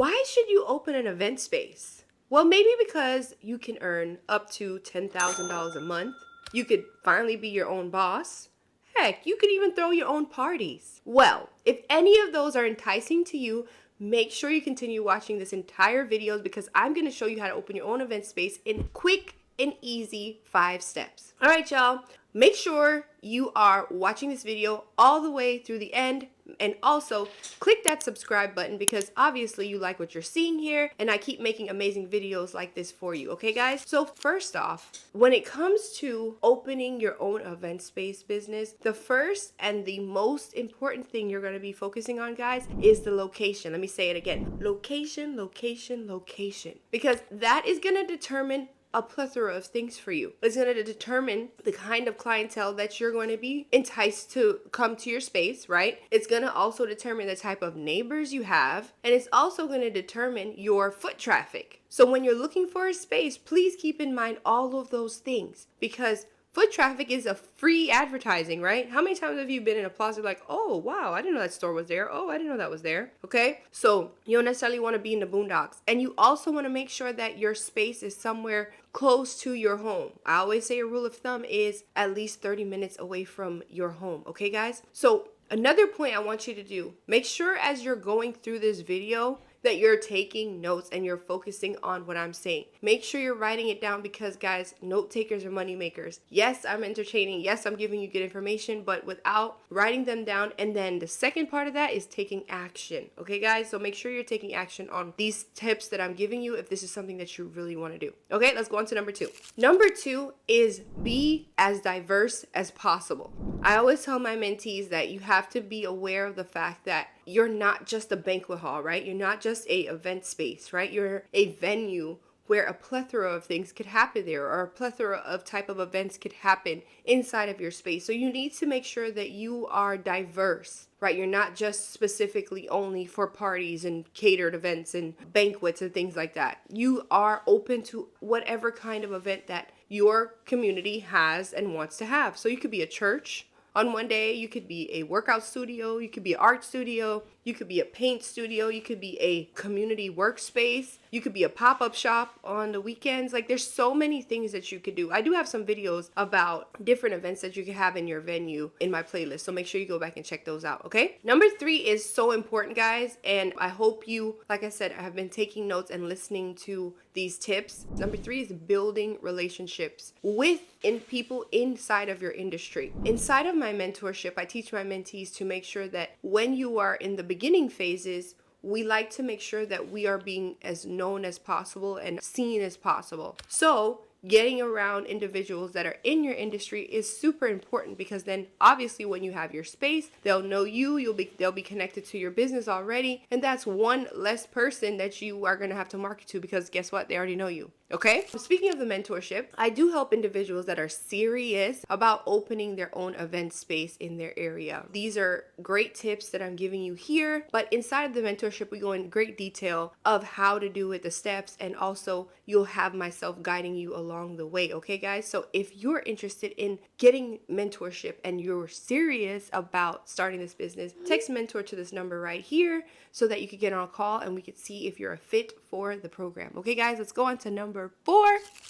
Why should you open an event space? Well, maybe because you can earn up to $10,000 a month. You could finally be your own boss. Heck, you could even throw your own parties. Well, if any of those are enticing to you, make sure you continue watching this entire video because I'm going to show you how to open your own event space in quick and easy 5 steps. All right, y'all. Make sure you are watching this video all the way through the end, and also click that subscribe button because obviously you like what you're seeing here and I keep making amazing videos like this for you. Okay, guys? So first off, when it comes to opening your own event space business, the first and the most important thing you're going to be focusing on, guys, is the location. Let me say it again. Location, location, location. Because that is going to determine a plethora of things for you. It's going to determine the kind of clientele that you're going to be enticed to come to your space, right? It's going to also determine the type of neighbors you have, and it's also going to determine your foot traffic. So when you're looking for a space, please keep in mind all of those things because foot traffic is a free advertising, right? How many times have you been in a plaza like, oh, wow, I didn't know that store was there. Oh, I didn't know that was there. Okay? So you don't necessarily want to be in the boondocks. And you also want to make sure that your space is somewhere close to your home. I always say a rule of thumb is at least 30 minutes away from your home. Okay, guys? So another point I want you to do, make sure as you're going through this video that you're taking notes and you're focusing on what I'm saying. Make sure you're writing it down because, guys, note takers are money makers. Yes, I'm entertaining. Yes, I'm giving you good information, but without writing them down. And then the second part of that is taking action. Okay, guys? So make sure you're taking action on these tips that I'm giving you if this is something that you really want to do. Okay, let's go on to number 2. Number 2 is be as diverse as possible. I always tell my mentees that you have to be aware of the fact that you're not just a banquet hall, right? You're not just a event space, right? You're a venue where a plethora of things could happen there, or a plethora of type of events could happen inside of your space. So you need to make sure that you are diverse, right? You're not just specifically only for parties and catered events and banquets and things like that. You are open to whatever kind of event that your community has and wants to have. So you could be a church. On one day, you could be a workout studio, you could be an art studio, you could be a paint studio, you could be a community workspace, you could be a pop-up shop on the weekends. Like, there's so many things that you could do. I do have some videos about different events that you can have in your venue in my playlist, so make sure you go back and check those out, okay? Number 3 is so important, guys, and I hope you, like I said, have been taking notes and listening to these tips. Number 3 is building relationships with people inside of your industry. Inside of my mentorship, I teach my mentees to make sure that when you are in the beginning phases, we like to make sure that we are being as known as possible and seen as possible. So getting around individuals that are in your industry is super important because then obviously when you have your space, they'll know you, they'll be connected to your business already, and that's one less person that you are going to have to market to because guess what? They already know you. Okay? Speaking of the mentorship, I do help individuals that are serious about opening their own event space in their area. These are great tips that I'm giving you here, but inside of the mentorship, we go in great detail of how to do it, the steps, and also you'll have myself guiding you along the way. Okay, guys? So if you're interested in getting mentorship and you're serious about starting this business, text mentor to this number right here so that you could get on a call and we could see if you're a fit for the program. Okay, guys, let's go on to number 4.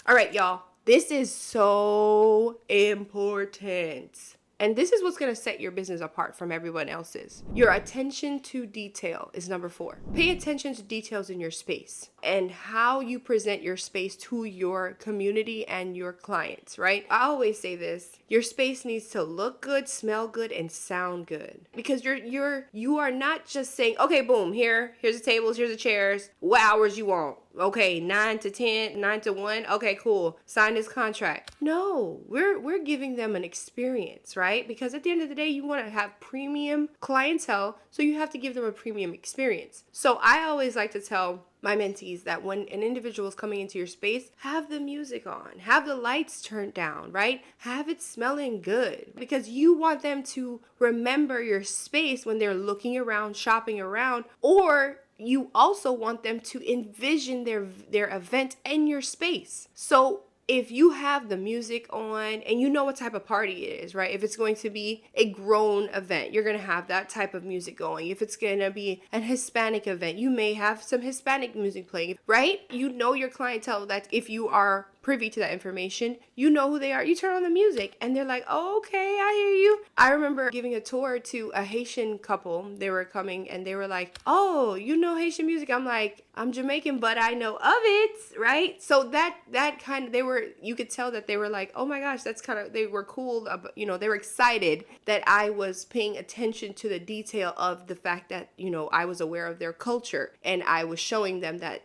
All right, y'all, this is so important. And this is what's going to set your business apart from everyone else's. Your attention to detail is number 4. Pay attention to details in your space and how you present your space to your community and your clients, right? I always say this, your space needs to look good, smell good, and sound good. Because you are not just saying, okay, boom, here's the tables, here's the chairs, what hours you want? Okay, 9 to 10, 9 to 1. Okay, cool. Sign this contract. No, we're giving them an experience, right? Because at the end of the day, you want to have premium clientele, so you have to give them a premium experience. So I always like to tell my mentees that when an individual is coming into your space, have the music on, have the lights turned down, right? Have it smelling good because you want them to remember your space when they're looking around, shopping around, or you also want them to envision their event in your space. So if you have the music on and you know what type of party it is, right? If it's going to be a grown event, you're going to have that type of music going. If it's going to be an Hispanic event, you may have some Hispanic music playing, right? You know your clientele, that if you are privy to that information, you know who they are. You turn on the music and they're like, oh, okay, I hear you. I remember giving a tour to a Haitian couple. They were coming and they were like, oh, you know Haitian music? I'm like, I'm Jamaican, but I know of it, right? So that kind of, you could tell that they were like, oh my gosh, that's kind of, they were cool. They were excited that I was paying attention to the detail of the fact that, I was aware of their culture, and I was showing them that,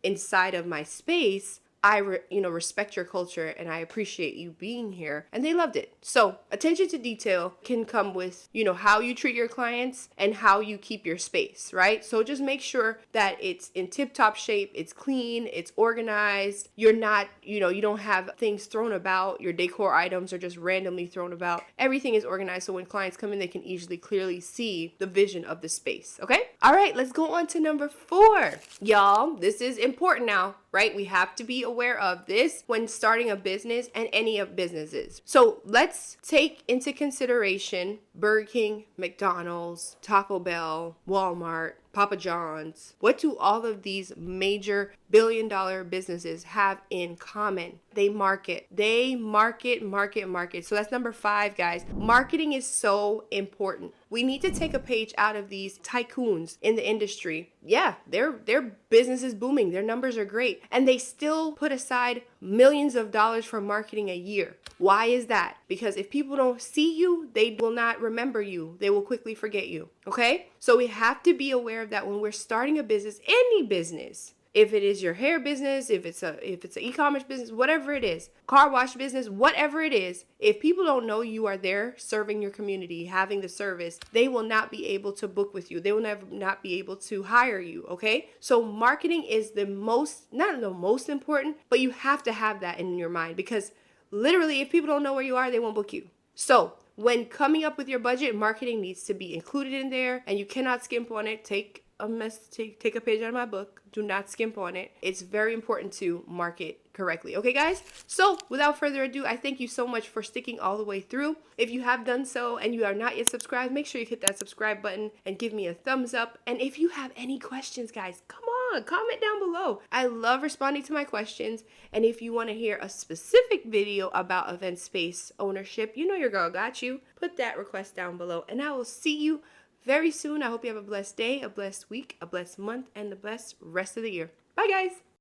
inside of my space, I respect your culture and I appreciate you being here, and they loved it. So attention to detail can come with, how you treat your clients and how you keep your space, right? So just make sure that it's in tip-top shape, it's clean, it's organized. You're not, you don't have things thrown about. Your decor items are just randomly thrown about. Everything is organized so when clients come in, they can easily clearly see the vision of the space, okay? All right, let's go on to number 4. Y'all, this is important now, right? We have to be aware of this when starting a business and any of businesses. So let's take into consideration Burger King, McDonald's, Taco Bell, Walmart, Papa John's. What do all of these major billion-dollar businesses have in common? They market. They market. So that's number 5, guys. Marketing is so important. We need to take a page out of these tycoons in the industry. Yeah, their business is booming. Their numbers are great. And they still put aside millions of dollars for marketing a year. Why is that? Because if people don't see you, they will not remember you. They will quickly forget you. Okay? So we have to be aware of that when we're starting a business, any business. If it is your hair business, if it's an e-commerce business, whatever it is, car wash business, whatever it is, if people don't know you are there serving your community, having the service, they will not be able to book with you. They will not be able to hire you, okay? So marketing is not the most important, but you have to have that in your mind, because literally if people don't know where you are, they won't book you. So when coming up with your budget, marketing needs to be included in there, and you cannot skimp on it. Take a page out of my book. Do not skimp on it. It's very important to market correctly. Okay, guys? So without further ado, I thank you so much for sticking all the way through. If you have done so and you are not yet subscribed, make sure you hit that subscribe button and give me a thumbs up. And if you have any questions, guys, come on, comment down below. I love responding to my questions. And if you want to hear a specific video about event space ownership, your girl got you. Put that request down below, and I will see you very soon. I hope you have a blessed day, a blessed week, a blessed month, and the blessed rest of the year. Bye, guys.